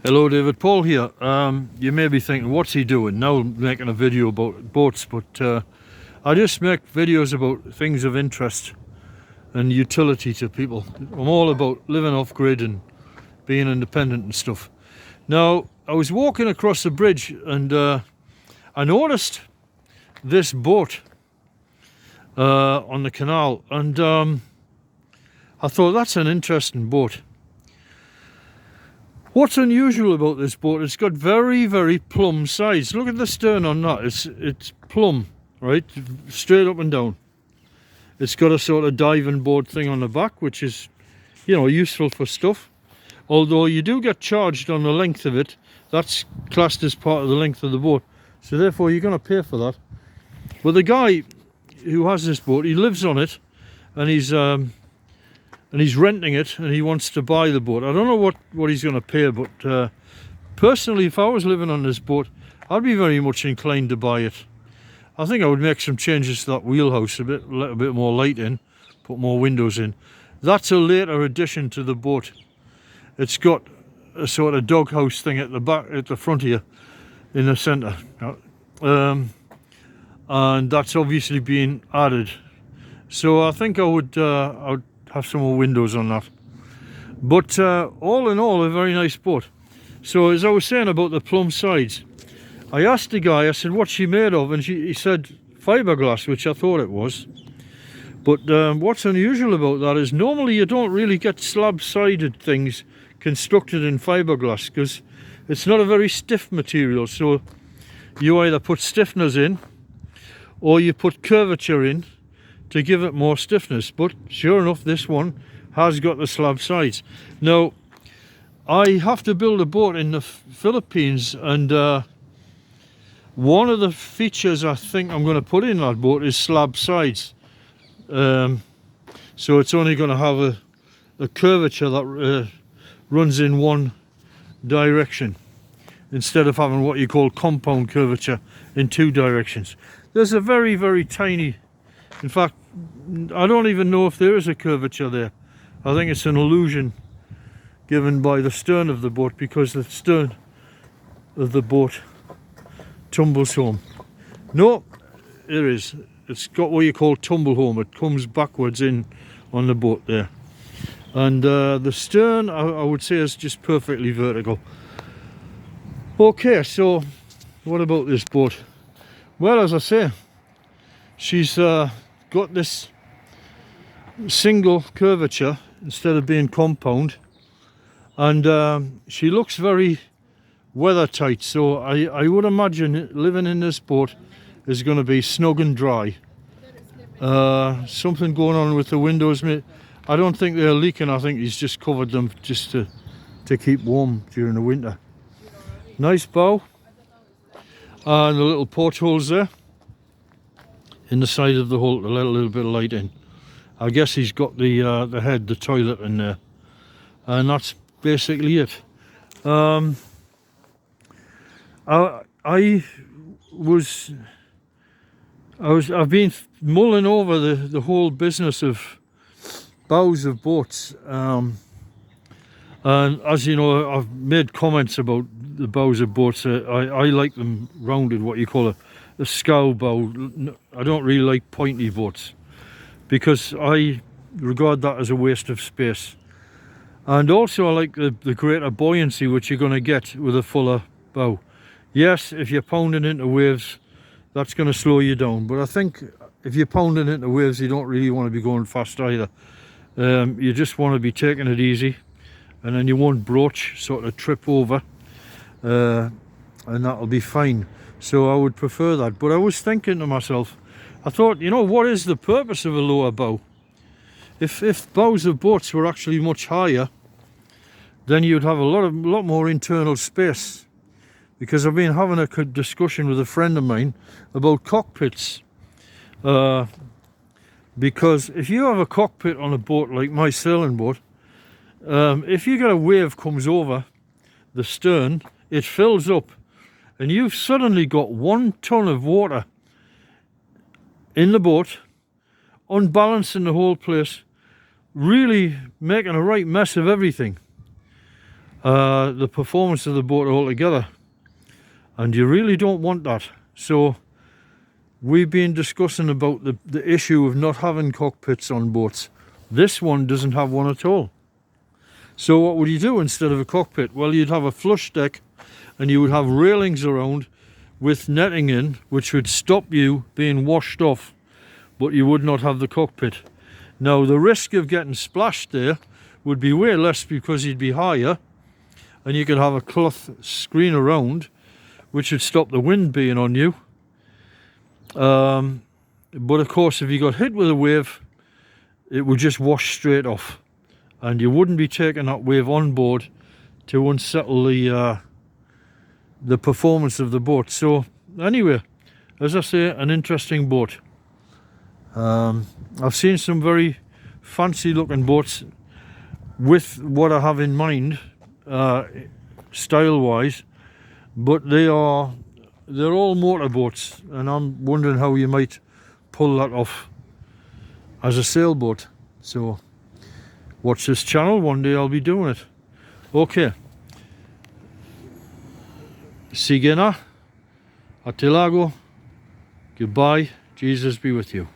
Hello, David Paul here. You may be thinking, what's he doing now, making a video about boats? But I just make videos about things of interest and utility to people. I'm all about living off grid and being independent and stuff. Now, I was walking across the bridge and I noticed this boat on the canal, and I thought, that's an interesting boat. What's unusual about this boat, it's got very, very plumb sides. Look at the stern on that, it's plumb, right, straight up and down. It's got a sort of diving board thing on the back, which is, you know, useful for stuff. Although you do get charged on the length of it. That's classed as part of the length of the boat. So therefore you're going to pay for that. But the guy who has this boat, he lives on it, and he's renting it, and he wants to buy the boat. I don't know what he's going to pay, but personally, if I was living on this boat, I'd be very much inclined to buy it. I think I would make some changes to that wheelhouse a bit, let a bit more light in, put more windows in. That's a later addition to the boat. It's got a sort of doghouse thing at the back, at the front here, in the centre, and that's obviously been added. So I think I would have some more windows on that. But all in all, a very nice boat. So as I was saying about the plumb sides, I asked the guy, I said, what's she made of? And he said fiberglass, which I thought it was. But what's unusual about that is normally you don't really get slab-sided things constructed in fiberglass, because it's not a very stiff material. So you either put stiffeners in or you put curvature in to give it more stiffness. But sure enough, this one has got the slab sides. Now, I have to build a boat in the Philippines, and one of the features I think I'm going to put in that boat is slab sides. So it's only going to have a curvature that runs in one direction, instead of having what you call compound curvature in two directions. There's a very, very tiny, in fact, I don't even know if there is a curvature there. I think it's an illusion given by the stern of the boat, because the stern of the boat tumbles home. No, there is. It's got what you call tumble home. It comes backwards in on the boat there. And the stern, I would say, is just perfectly vertical. Okay, so what about this boat? Well, as I say, she's got this single curvature instead of being compound, and she looks very weather tight. So I would imagine living in this boat is going to be snug and dry. Something going on with the windows. I don't think they're leaking. I think he's just covered them just to keep warm during the winter. Nice bow, and the little portholes there in the side of the hull to let a little bit of light in. I guess he's got the head, the toilet in there, and that's basically it. I've been mulling over the whole business of bows of boats, and as you know, I've made comments about the bows of boats. I like them rounded, what you call a scow bow. I don't really like pointy boats, because I regard that as a waste of space. And also I like the greater buoyancy which you're going to get with a fuller bow. Yes, if you're pounding into waves, that's going to slow you down, but I think if you're pounding into waves, you don't really want to be going fast either. You just want to be taking it easy, and then you won't broach, sort of trip over, and that'll be fine. So I would prefer that. But I was thinking to myself, I thought, you know, what is the purpose of a lower bow? If bows of boats were actually much higher, then you'd have a lot more internal space. Because I've been having a discussion with a friend of mine about cockpits. Because if you have a cockpit on a boat like my sailing boat, if you get a wave comes over the stern, it fills up, and you've suddenly got 1 ton of water in the boat, unbalancing the whole place, really making a right mess of everything. the performance of the boat altogether, and you really don't want that. So we've been discussing about the issue of not having cockpits on boats. This one doesn't have one at all. So what would you do instead of a cockpit? Well, you'd have a flush deck and you would have railings around with netting in, which would stop you being washed off, but you would not have the cockpit. Now the risk of getting splashed there would be way less because you'd be higher, and you could have a cloth screen around which would stop the wind being on you. But of course, if you got hit with a wave, it would just wash straight off, and you wouldn't be taking that wave on board to unsettle the performance of the boat. So anyway, as I say, an interesting boat. I've seen some very fancy looking boats with what I have in mind, style wise, but they're all motorboats, and I'm wondering how you might pull that off as a sailboat. So watch this channel, one day I'll be doing it. Okay, Sigena, Atilago, goodbye, Jesus be with you.